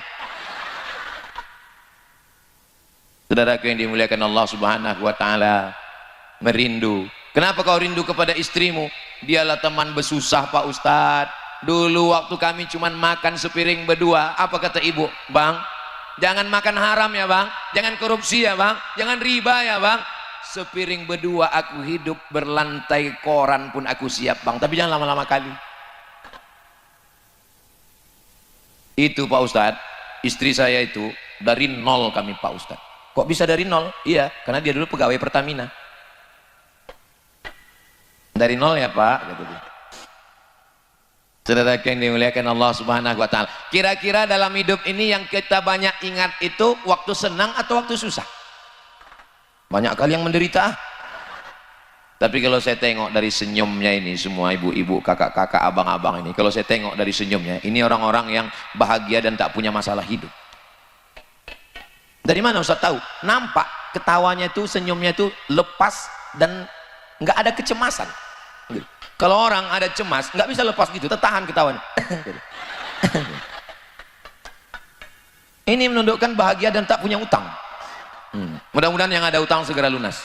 Saudaraku yang dimuliakan Allah Subhanahu wa taala, merindu Kenapa kau rindu kepada istrimu? Dialah teman bersusah Pak Ustadz. Dulu waktu kami cuman makan sepiring berdua, apa kata ibu? Bang, jangan makan haram ya bang, jangan korupsi ya bang, jangan riba ya bang. Sepiring berdua aku hidup, berlantai koran pun aku siap bang, tapi jangan lama-lama kali. Itu Pak Ustadz, istri saya itu dari nol kami Pak Ustadz. Kok bisa dari nol? Iya, karena dia dulu pegawai Pertamina. Dari nol ya Pak, kata dia. Saudara yang dimuliakan Allah Subhanahu wa Ta'ala, kira-kira dalam hidup ini yang kita banyak ingat itu waktu senang atau waktu susah? Banyak kali yang menderita. Tapi kalau saya tengok dari senyumnya ini, semua ibu-ibu, kakak-kakak, abang-abang ini, kalau saya tengok dari senyumnya, ini orang-orang yang bahagia dan tak punya masalah hidup. Dari mana Ustaz tahu? Nampak ketawanya itu, senyumnya itu lepas dan nggak ada kecemasan. Kalau orang ada cemas, nggak bisa lepas gitu, tertahan ketawanya. Ini menunjukkan bahagia dan tak punya utang. Mudah-mudahan yang ada utang segera lunas.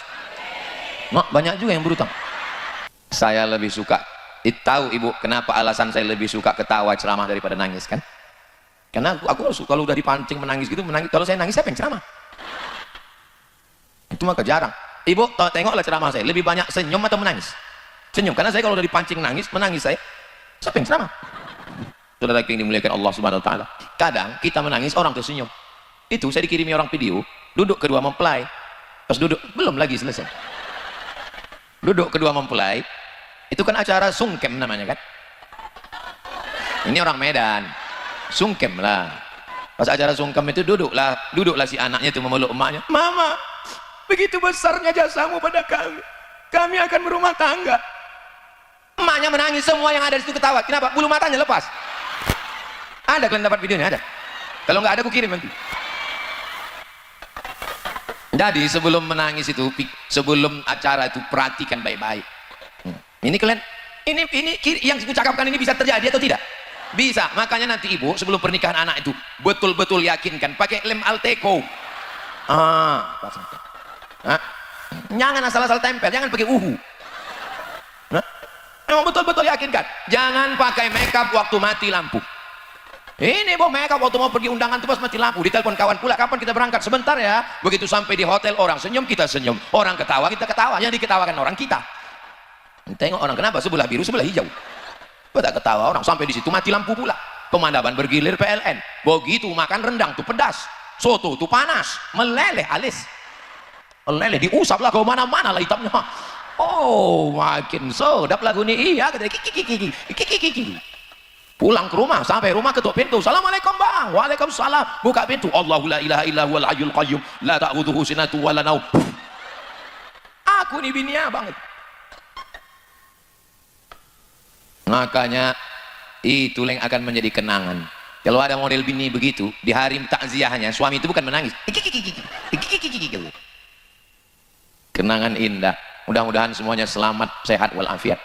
Banyak juga yang berutang. Saya lebih suka, tahu ibu kenapa alasan saya lebih suka ketawa ceramah daripada nangis kan? Karena aku kalau udah dipancing menangis gitu, menangis. Kalau saya nangis, siapa yang ceramah? Itu maka jarang. Ibu tengoklah ceramah saya, lebih banyak senyum atau menangis? Senyum, karena saya kalau udah dipancing menangis saya, siapa yang ceramah? Saudara yang dimuliakan Allah Subhanahu wa Ta'ala, kadang kita menangis, orang tersenyum. Itu saya dikirimi orang video, duduk kedua mempelai, pas duduk belum lagi selesai, duduk kedua mempelai, itu kan acara sungkem namanya kan? Ini orang Medan, sungkem lah. Pas acara sungkem itu duduklah si anaknya itu memeluk emaknya. Mama, begitu besarnya jasamu pada kami akan berumah tangga. Emaknya menangis, semua yang ada di situ ketawa. Kenapa? Bulu matanya lepas. Ada, kalian dapat videonya? Ada. Kalau nggak ada aku kirim nanti. Jadi sebelum menangis itu, sebelum acara itu perhatikan baik-baik. Ini kalian, ini yang aku cakapkan ini bisa terjadi atau tidak? Bisa. Makanya nanti ibu sebelum pernikahan anak itu betul-betul yakinkan pakai lem Alteco. Jangan asal-asal tempel, jangan pakai uhu. Memang betul-betul yakinkan, jangan pakai makeup waktu mati lampu. Ini makeup waktu mau pergi undangan itu pas mati lampu, ditelepon kawan pula, kapan kita berangkat? Sebentar ya. Begitu sampai di hotel, orang senyum, kita senyum, orang ketawa, kita ketawa. Yang diketawakan orang kita. Tengok orang kenapa sebelah biru sebelah hijau. Tak ketawa orang, sampai di situ mati lampu pula. Pemandangan bergilir PLN. Begitu makan rendang tuh pedas, soto tuh panas, meleleh alis. Meleleh diusaplah ke mana-mana lah hitamnya. Oh, makin sedap lagu ini. Iya, kata kiki. Pulang ke rumah, sampai rumah ketuk pintu. Assalamualaikum bang. Waalaikumsalam. Buka pintu. Allahu la ilaha illa huwal hayyul qayyum la ta'khudhuhu sinatun wa la naum. Aku nih bini abang. Makanya itu yang akan menjadi kenangan. Kalau ada model bini begitu, di hari takziahnya suami itu bukan menangis. Kenangan indah. Mudah-mudahan semuanya selamat, sehat walafiat.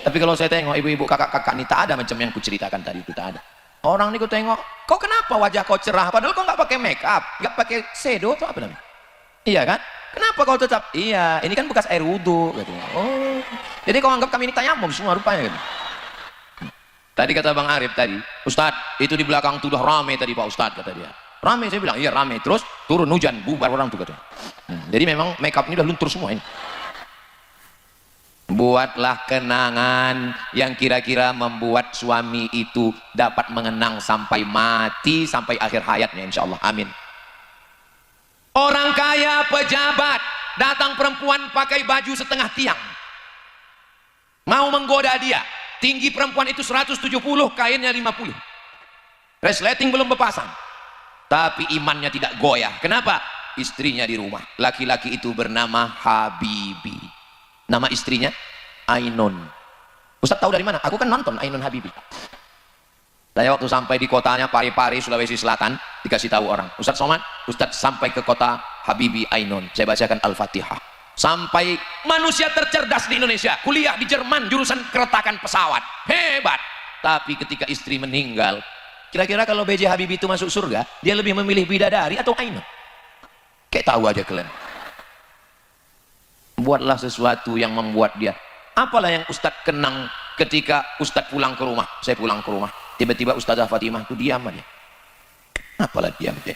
Tapi kalau saya tengok ibu-ibu, kakak-kakak ini tak ada macam yang kuceritakan tadi itu, tak ada. Orang ini ku tengok, kau kenapa wajah kau cerah padahal kau nggak pakai make up, nggak pakai shadow atau apa namanya? Iya kan? Kenapa kau tetap? Iya, ini kan bekas air wudhu katanya. Oh, jadi kau anggap kami ini tayamum semua rupanya gitu. Tadi kata Bang Arif tadi, Ustadz itu di belakang tuh udah rame tadi Pak Ustadz, kata dia. Rame, saya bilang iya rame, terus turun hujan, bubar orang tuh katanya. Jadi memang make up ini udah luntur semua ini. Buatlah kenangan yang kira-kira membuat suami itu dapat mengenang sampai mati, sampai akhir hayatnya insya Allah, amin. Orang kaya, pejabat, datang perempuan pakai baju setengah tiang, mau menggoda dia. Tinggi perempuan itu 170, kainnya 50, resleting belum berpasang, tapi imannya tidak goyah. Kenapa? Istrinya di rumah. Laki-laki itu bernama Habibi. Nama istrinya Ainun. Ustaz tahu dari mana? Aku kan nonton Ainun Habibi. Saya waktu sampai di kotanya Parepare, Sulawesi Selatan, dikasih tahu orang, Ustaz Somad, Ustaz sampai ke kota Habibi Ainun. Saya bacakan Al-Fatihah. Sampai manusia tercerdas di Indonesia, kuliah di Jerman jurusan keretakan pesawat, hebat. Tapi ketika istri meninggal, kira-kira kalau B.J. Habibie itu masuk surga, dia lebih memilih bidadari atau Ainun? Kayak tahu aja kalian. Buatlah sesuatu yang membuat dia. Apalah yang Ustadz kenang ketika Ustadz pulang ke rumah. Saya pulang ke rumah, tiba-tiba Ustazah Fatimah itu diam aja. Apalah diam aja.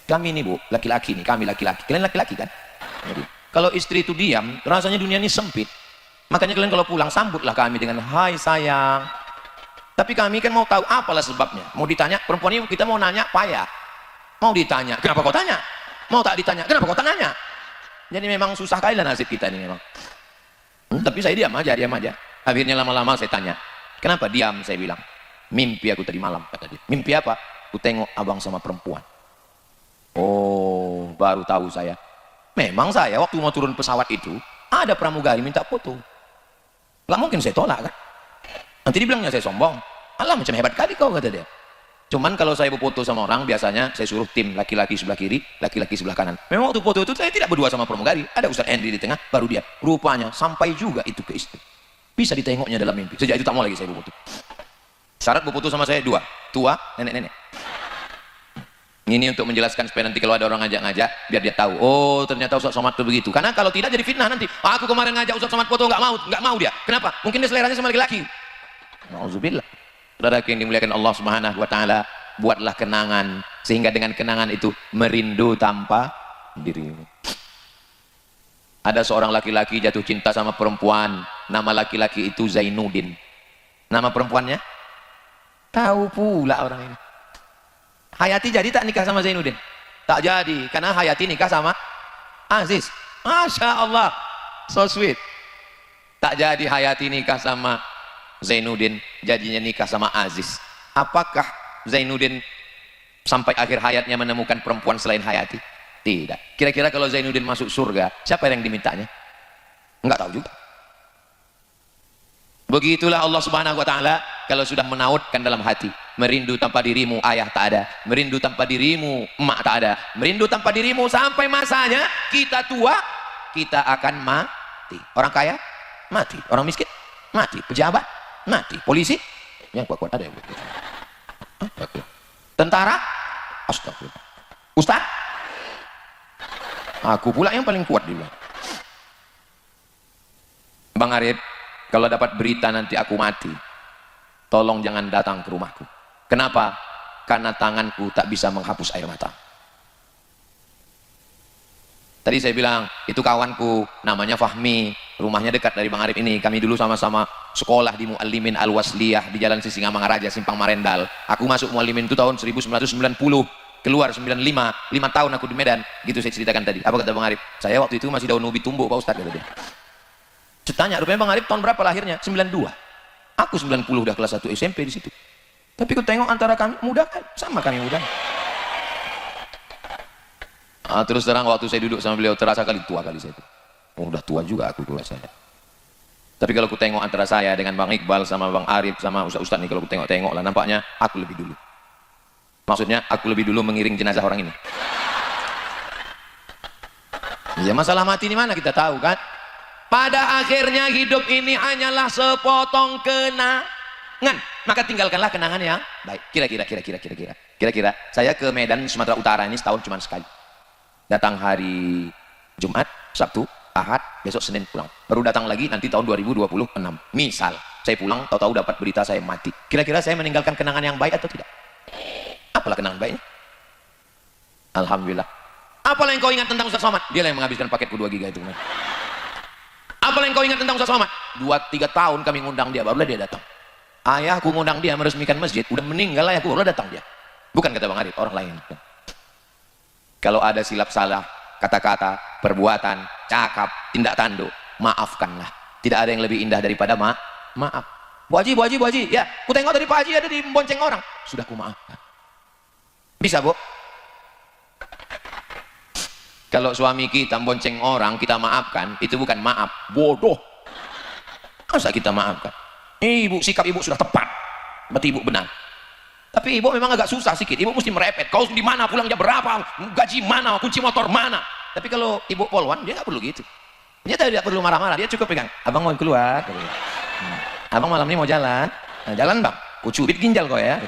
Kami ini Bu, laki-laki nih, kami laki-laki. Kalian laki-laki kan? Jadi, kalau istri itu diam, rasanya dunia ini sempit. Makanya kalian kalau pulang, sambutlah kami dengan hai sayang. Tapi kami kan mau tahu apalah sebabnya. Mau ditanya, perempuan ini kita mau nanya payah. Mau ditanya, kenapa kau tanya? Mau tak ditanya, kenapa kau tanya? Jadi memang susah kali lah nasib kita ini memang. Tapi saya diam aja, diam aja. Akhirnya lama-lama saya tanya, kenapa diam? Saya bilang, mimpi aku tadi malam, kata dia. Mimpi apa? Aku tengok abang sama perempuan. Oh, baru tahu saya. Memang saya waktu mau turun pesawat itu, ada pramugari minta foto. Gak mungkin saya tolak kan? Nanti dibilangnya saya sombong. Alah, macam hebat kali kau, kata dia. Cuman kalau saya berfoto sama orang, biasanya saya suruh tim laki-laki sebelah kiri, laki-laki sebelah kanan. Memang waktu foto itu saya tidak berdua sama pramugari. Ada Ustaz Henry di tengah, baru dia. Rupanya sampai juga itu ke istri. Bisa ditengoknya dalam mimpi. Sejak itu tak mau lagi saya berfoto. Syarat berfoto sama saya dua, tua, nenek-nenek. Ini untuk menjelaskan supaya nanti kalau ada orang ngajak-ngajak, biar dia tahu. Oh, ternyata Ustaz Somad itu begitu. Karena kalau tidak jadi fitnah nanti. Aku kemarin ngajak Ustaz Somad foto, nggak mau dia. Kenapa? Mungkin dia seleranya sama laki-laki. Nauzubillah. Saudara yang dimuliakan Allah Subhanahu wa taala, buatlah kenangan sehingga dengan kenangan itu merindu tanpa dirimu. Ada seorang laki-laki jatuh cinta sama perempuan, nama laki-laki itu Zainuddin. Nama perempuannya? Tahu pula orang ini. Hayati jadi tak nikah sama Zainuddin? Tak jadi, karena Hayati nikah sama Aziz. Masya Allah, so sweet. Tak jadi Hayati nikah sama Zainuddin, jadinya nikah sama Aziz. Apakah Zainuddin sampai akhir hayatnya menemukan perempuan selain Hayati? Tidak. Kira-kira kalau Zainuddin masuk surga, siapa yang dimintanya? Enggak tahu juga. Begitulah Allah Subhanahu wa taala kalau sudah menautkan dalam hati, merindu tanpa dirimu ayah tak ada, merindu tanpa dirimu emak tak ada, merindu tanpa dirimu sampai masanya kita tua, kita akan mati. Orang kaya mati, orang miskin mati, pejabat mati, polisi yang kuat-kuat ada yang begitu. Tentara, astagfirullah. Ustaz, aku pula yang paling kuat dulu. Bang Arif, kalau dapat berita nanti aku mati, tolong jangan datang ke rumahku. Kenapa? Karena tanganku tak bisa menghapus air mata. Tadi saya bilang, itu kawanku, namanya Fahmi, rumahnya dekat dari Bang Arif ini. Kami dulu sama-sama sekolah di Muallimin Al-Wasliyah di Jalan Sisingamangaraja, Simpang Marendal. Aku masuk Muallimin itu tahun 1990, keluar 95, 5 tahun aku di Medan. Gitu saya ceritakan tadi. Apa kata Bang Arif? Saya waktu itu masih daun ubi tumbuh, Pak Ustadz, kata dia. Tanya, rupanya Bang Arif tahun berapa lahirnya? 92. Aku 90 udah kelas 1 SMP di situ. Tapi ku tengok antara kami muda kan, sama kami muda. Terus terang waktu saya duduk sama beliau terasa kali tua kali saya itu. Oh, udah tua juga aku rasanya. Tapi kalau ku tengok antara saya dengan Bang Iqbal sama Bang Arif sama Ustaz nih, kalau ku tengok-tengok lah nampaknya aku lebih dulu. Maksudnya aku lebih dulu mengiring jenazah orang ini. Ya masalah mati di mana kita tahu kan? Pada akhirnya hidup ini hanyalah sepotong kenangan. Maka tinggalkanlah kenangan yang baik. Kira-kira saya ke Medan Sumatera Utara ini setahun cuma sekali. Datang hari Jumat, Sabtu, Ahad, besok Senin pulang. Baru datang lagi nanti tahun 2026. Misal saya pulang tahu-tahu dapat berita saya mati. Kira-kira saya meninggalkan kenangan yang baik atau tidak? Apalah kenangan baiknya? Alhamdulillah. Apalah yang kau ingat tentang Ustaz Somad? Dia yang menghabiskan paketku 2 giga itu. Apalah yang kau ingat tentang Ustaz Somad? 2-3 tahun kami ngundang dia, barulah dia datang. Ayahku ngundang dia meresmikan masjid, udah meninggal ayahku, barulah datang dia. Bukan kata Bang Arif, orang lain. Kalau ada silap salah, kata-kata, perbuatan, cakap, tindak tanduk, maafkanlah. Tidak ada yang lebih indah daripada maaf. Bu Haji, ya, ku tengok dari Pak Haji ada di bonceng orang. Sudah ku maafkan. Bisa, Bu? Kalau suami kita bonceng orang, kita maafkan, itu bukan maaf, bodoh. Masa kita maafkan? Ibu, sikap ibu sudah tepat. Berarti ibu benar. Tapi ibu memang agak susah sedikit. Ibu mesti merepet. Kau di mana, pulang jam berapa, gaji mana, kunci motor mana. Tapi kalau ibu polwan, dia nggak perlu gitu. Dia tidak perlu marah-marah. Dia cukup pegang. Abang mau keluar. Abang malam ini mau jalan. Nah, jalan bang. Ku cubit ginjal kau ya.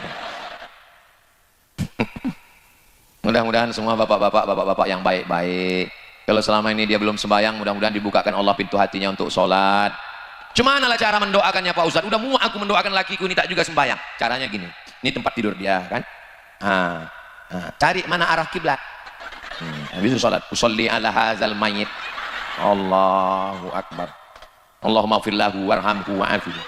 Mudah-mudahan semua bapak-bapak yang baik-baik Kalau selama ini dia belum sembahyang, mudah-mudahan dibukakan Allah pintu hatinya untuk sholat. Cuma mana cara mendoakannya Pak Ustadz? Udah muak aku mendoakan lakiku ini tak juga sembahyang. Caranya gini, ini tempat tidur dia kan. Cari mana arah kiblat. Habis itu sholat. Usolli ala hazal mayit. Allahu Akbar. Allahumma firlahu warhamhu wa'afihi.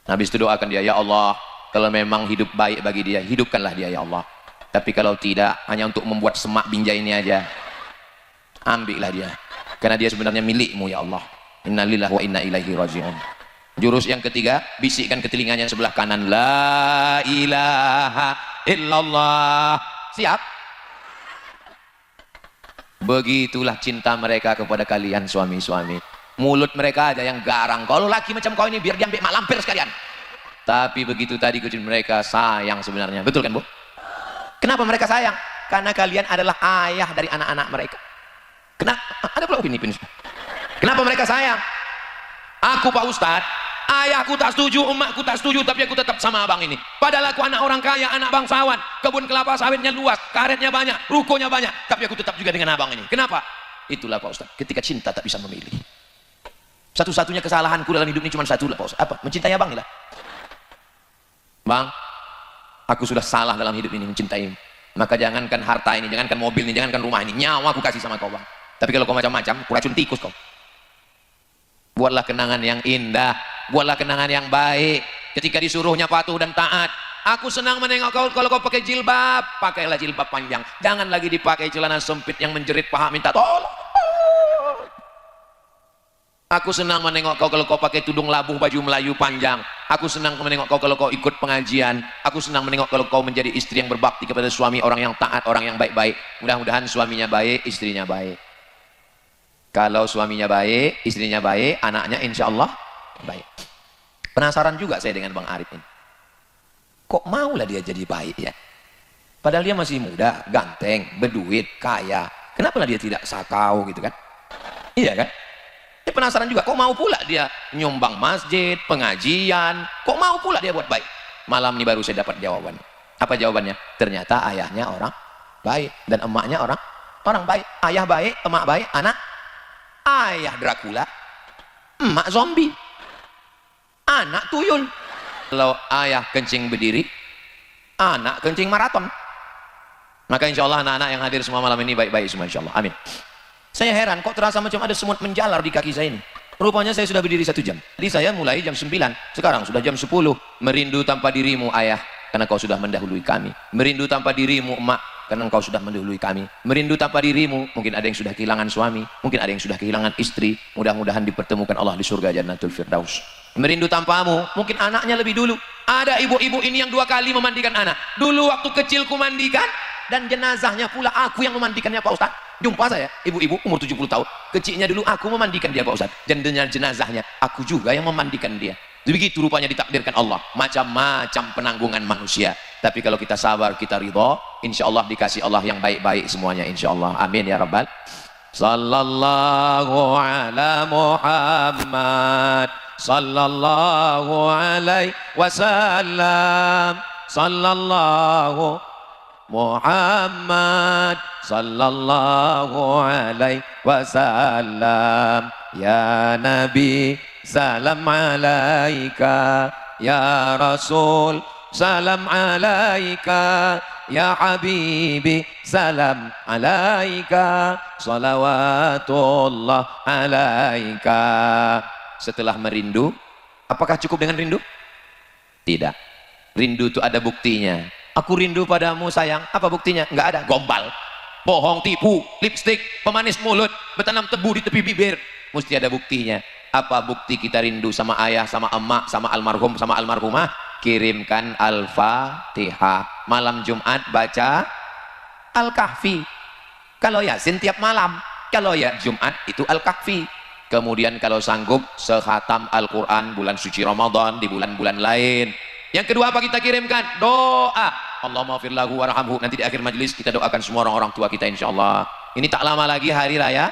Habis itu doakan dia, ya Allah, kalau memang hidup baik bagi dia, hidupkanlah dia ya Allah. Tapi kalau tidak, hanya untuk membuat semak binjai ini aja, ambillah dia, karena dia sebenarnya milikmu ya Allah. Innalillahi wa inna ilaihi raji'un. Jurus yang ketiga, bisikkan ke telinganya sebelah kanan, la ilaha illallah. Siap? Begitulah cinta mereka kepada kalian suami-suami. Mulut mereka aja yang garang, kalau laki macam kau ini biar dia ambil mak lampir sekalian. Tapi begitu tadi kucing mereka sayang sebenarnya, betul kan Bu? Kenapa mereka sayang? Karena kalian adalah ayah dari anak-anak mereka. Kenapa? Ada pula opini. Kenapa mereka sayang? Aku Pak Ustadz, ayahku tak setuju, emakku tak setuju, tapi aku tetap sama abang ini. Padahal aku anak orang kaya, anak bangsawan, kebun kelapa sawitnya luas, karetnya banyak, rukonya banyak, tapi aku tetap juga dengan abang ini. Kenapa? Itulah Pak Ustadz, ketika cinta tak bisa memilih. Satu-satunya kesalahanku dalam hidup ini cuma satu lah Pak Ustadz. Apa? Mencintai abang lah. Bang, aku sudah salah dalam hidup ini mencintai. Maka jangankan harta ini, jangankan mobil ini, jangankan rumah ini, nyawa aku kasih sama kau bang. Tapi kalau kau macam-macam, aku racun tikus kau. Buatlah kenangan yang indah, buatlah kenangan yang baik. Ketika disuruhnya patuh dan taat. Aku senang menengok kau kalau kau pakai jilbab, pakailah jilbab panjang. Jangan lagi dipakai celana sempit yang menjerit paha minta tolong. Aku senang menengok kau kalau kau pakai tudung labuh baju Melayu panjang. Aku senang menengok kau kalau kau ikut pengajian. Aku senang menengok kalau kau menjadi istri yang berbakti kepada suami, orang yang taat, orang yang baik-baik. Mudah-mudahan suaminya baik, istrinya baik. Kalau suaminya baik, istrinya baik, anaknya insya Allah baik. Penasaran juga saya dengan Bang Arif ini. Kok maulah dia jadi baik ya? Padahal dia masih muda, ganteng, berduit, kaya. Kenapa dia tidak sakau gitu kan? Iya kan? Dia penasaran juga, kok mau pula dia nyumbang masjid, pengajian, kok mau pula dia buat baik? Malam ini baru saya dapat jawaban. Apa jawabannya? Ternyata ayahnya orang baik dan emaknya orang baik. Ayah baik, emak baik, anak ayah Dracula, emak zombie, anak tuyul. Kalau ayah kencing berdiri, anak kencing maraton. Maka insya Allah anak-anak yang hadir semua malam ini baik-baik semua insya Allah. Amin. Saya heran kok terasa macam ada semut menjalar di kaki saya ini. Rupanya saya sudah berdiri 1 jam. Jadi saya mulai jam 9, sekarang sudah jam 10. Merindu tanpa dirimu ayah, karena kau sudah mendahului kami. Merindu tanpa dirimu emak, karena engkau sudah mendahului kami. Merindu tanpa dirimu, mungkin ada yang sudah kehilangan suami, mungkin ada yang sudah kehilangan istri. Mudah-mudahan dipertemukan Allah di surga Jannatul Firdaus. Merindu tanpamu, mungkin anaknya lebih dulu. Ada ibu-ibu ini yang 2 kali memandikan anak. Dulu waktu kecil ku mandikan, dan jenazahnya pula aku yang memandikannya Pak Ustadz. Jumpa saya, ibu-ibu umur 70 tahun, kecilnya dulu aku memandikan dia Pak Ustadz, dan dengan jenazahnya aku juga yang memandikan dia. Begitu rupanya ditakdirkan Allah, macam-macam penanggungan manusia. Tapi kalau kita sabar, kita ridho, insya Allah dikasih Allah yang baik-baik semuanya insya Allah. Amin ya Rabbal. Sallallahu ala Muhammad, sallallahu alaihi wasallam, sallallahu Muhammad sallallahu alaihi wasallam. Ya Nabi salam alaika, ya Rasul salam alaika, ya Habibi salam alaika, salawatullah alaika. Setelah merindu, apakah cukup dengan rindu? Tidak. Rindu itu ada buktinya. Aku rindu padamu sayang, apa buktinya? Enggak ada. Gombal, bohong, tipu, lipstik, pemanis mulut, bertanam tebu di tepi bibir. Mesti ada buktinya. Apa bukti kita rindu sama ayah, sama emak, sama almarhum, sama almarhumah? Kirimkan Al-Fatihah. Malam Jumat baca Al-Kahfi. Kalau Yasin tiap malam, kalau ya Jumat itu Al-Kahfi. Kemudian kalau sanggup sekhatam Al-Quran bulan suci Ramadan, di bulan-bulan lain. Yang kedua apa kita kirimkan? Doa. Allahumma firlahu warhamhu. Nanti di akhir majelis kita doakan semua orang-orang tua kita insya Allah. Ini tak lama lagi hari raya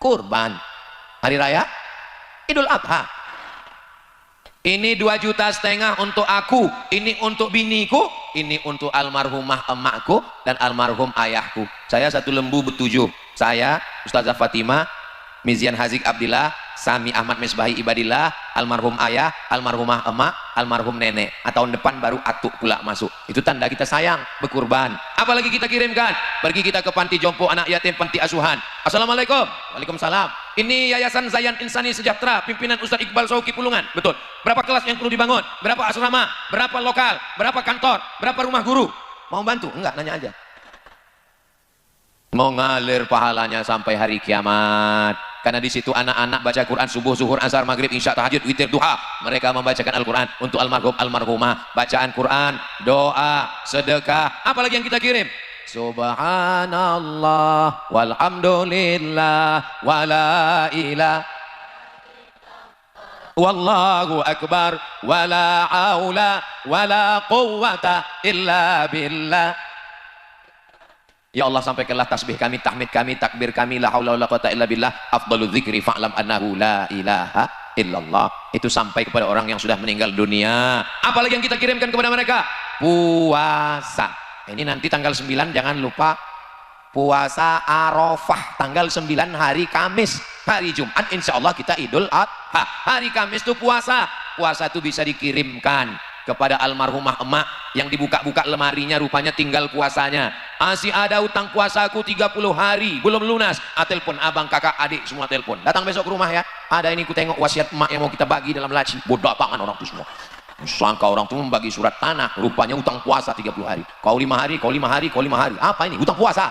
Kurban, hari raya Idul Adha. Ini 2,5 juta untuk aku, ini untuk biniku, ini untuk almarhumah emakku dan almarhum ayahku. Saya 1 lembu ber-7. Saya, Ustazah Fatimah, Mizian Hazik Abdillah, Sami Ahmad Misbahi Ibadillah, almarhum ayah, almarhumah emak, almarhum nenek. Tahun depan baru atuk pula masuk. Itu tanda kita sayang, berkurban. Apalagi kita kirimkan? Pergi kita ke panti jompo anak yatim, panti asuhan. Assalamualaikum. Waalaikumsalam. Ini Yayasan Zayan Insani Sejahtera, pimpinan Ustaz Iqbal Sauki Pulungan. Betul. Berapa kelas yang perlu dibangun? Berapa asrama? Berapa lokal? Berapa kantor? Berapa rumah guru? Mau bantu? Enggak, nanya aja. Mau ngalir pahalanya sampai hari kiamat. Karena di situ anak-anak baca Quran subuh, zuhur, asar, maghrib, isya, tahajud, witir, duha. Mereka membacakan Al-Quran untuk almarhum, almarhumah. Bacaan Quran, doa, sedekah. Apalagi yang kita kirim? Subhanallah, walhamdulillah, wala ilah. Wallahu akbar, wala haula, wala quwwata illa billah. Ya Allah, sampaikanlah tasbih kami, tahmid kami, takbir kami, la haula wala quwwata illa billah, afdalul dzikri fa'lam annahu la ilaha illallah. Itu sampai kepada orang yang sudah meninggal dunia. Apalagi yang kita kirimkan kepada mereka? Puasa. Ini nanti tanggal 9 jangan lupa puasa Arafah, tanggal 9 hari Kamis. Hari Jumat insya Allah kita Idul Adha. Hari Kamis itu puasa. Puasa itu bisa dikirimkan kepada almarhumah emak yang dibuka-buka lemarinya rupanya tinggal puasanya. Masih ada utang puasaku 30 hari belum lunas. Telepon abang, kakak, adik semua telepon. Datang besok ke rumah ya. Ada ini ku tengok wasiat emak yang mau kita bagi dalam laci. Bodoh apaan orang itu semua. Sangka orang itu membagi surat tanah, rupanya utang puasa 30 hari. Kau 5 hari, kau 5 hari, kau 5 hari. Apa ini? Utang puasa.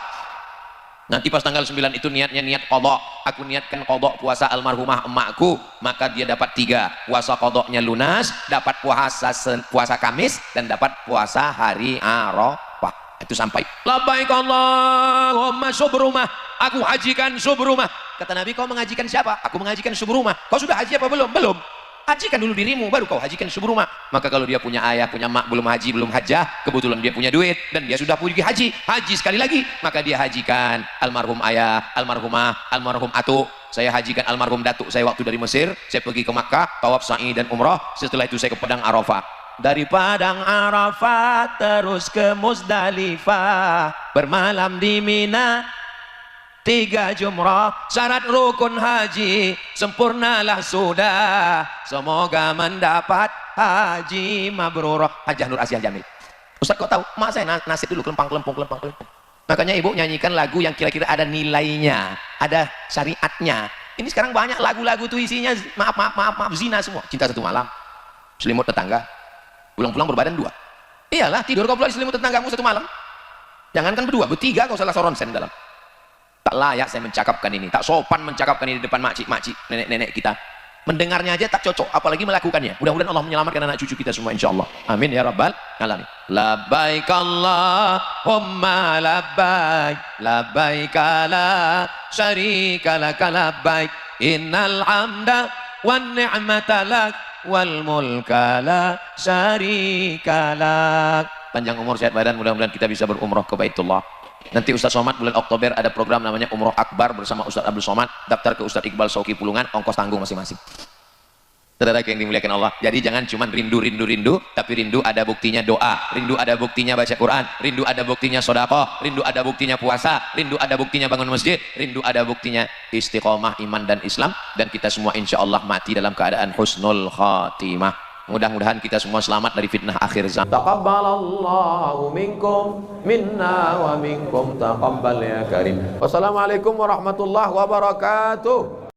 Nanti pas tanggal 9 itu niatnya niat qadha. Aku niatkan qadha puasa almarhumah emakku, maka dia dapat 3. Puasa qadhanya lunas, dapat puasa Kamis, dan dapat puasa hari Arafah. Itu sampai. Labbaik Allahumma subrumah. Aku hajikan subrumah. Kata Nabi, kau mengajikan siapa? Aku mengajikan subrumah. Kau sudah haji apa belum? Belum. Hajikan dulu dirimu, baru kau hajikan subrumah. Maka kalau dia punya ayah, punya mak, belum haji, belum hajah, kebetulan dia punya duit dan dia sudah pergi haji sekali lagi, maka dia hajikan almarhum ayah, almarhumah, almarhum atuk. Saya hajikan almarhum datuk saya waktu dari Mesir. Saya pergi ke Makkah, tawaf sa'i dan umrah. Setelah itu saya ke Padang Arafah. Dari Padang Arafah terus ke Muzdalifah, bermalam di Mina. 3 jumrah, syarat rukun haji, sempurnalah sudah. Semoga mendapat haji mabrurah. Hajah Nur Asia Jamil. Ustaz kok tahu? Mak saya nasib dulu kelempang. Makanya ibu nyanyikan lagu yang kira-kira ada nilainya, ada syariatnya. Ini sekarang banyak lagu-lagu tuh isinya maaf zina semua. Cinta satu malam, selimut tetangga, pulang-pulang berbadan 2. Iyalah, tidur kau pula di selimut tetanggamu 1 malam. Jangankan berdua, bertiga kau salah soronsen dalam. Tak layak saya mencakapkan ini, tak sopan mencakapkan ini di depan makcik-makcik, nenek-nenek kita. Mendengarnya aja tak cocok, apalagi melakukannya. Mudah-mudahan Allah menyelamatkan anak cucu kita semua insyaallah. Amin ya rabbal alamin. Labbaik Allahumma labbaik, labbaik la syarika lak labbaik, innal hamda wan ni'mata lak wal mulka la syarika lak. Panjang umur sehat badan, mudah-mudahan kita bisa berumrah ke Baitullah. Nanti Ustaz Somad bulan Oktober ada program namanya Umroh Akbar bersama Ustaz Abdul Somad. Daftar ke Ustaz Iqbal Sauki Pulungan, ongkos tanggung masing-masing. Saudara yang dimuliakan Allah, jadi jangan cuma rindu, tapi rindu ada buktinya doa, rindu ada buktinya baca Quran, rindu ada buktinya sedekah, rindu ada buktinya puasa, rindu ada buktinya bangun masjid, rindu ada buktinya istiqomah iman dan Islam, dan kita semua insya Allah mati dalam keadaan husnul khatimah. Mudah-mudahan kita semua selamat dari fitnah akhir zaman. Taqabbalallahu minkum minna wa minkum taqabbal ya karim. Wassalamualaikum warahmatullahi wabarakatuh.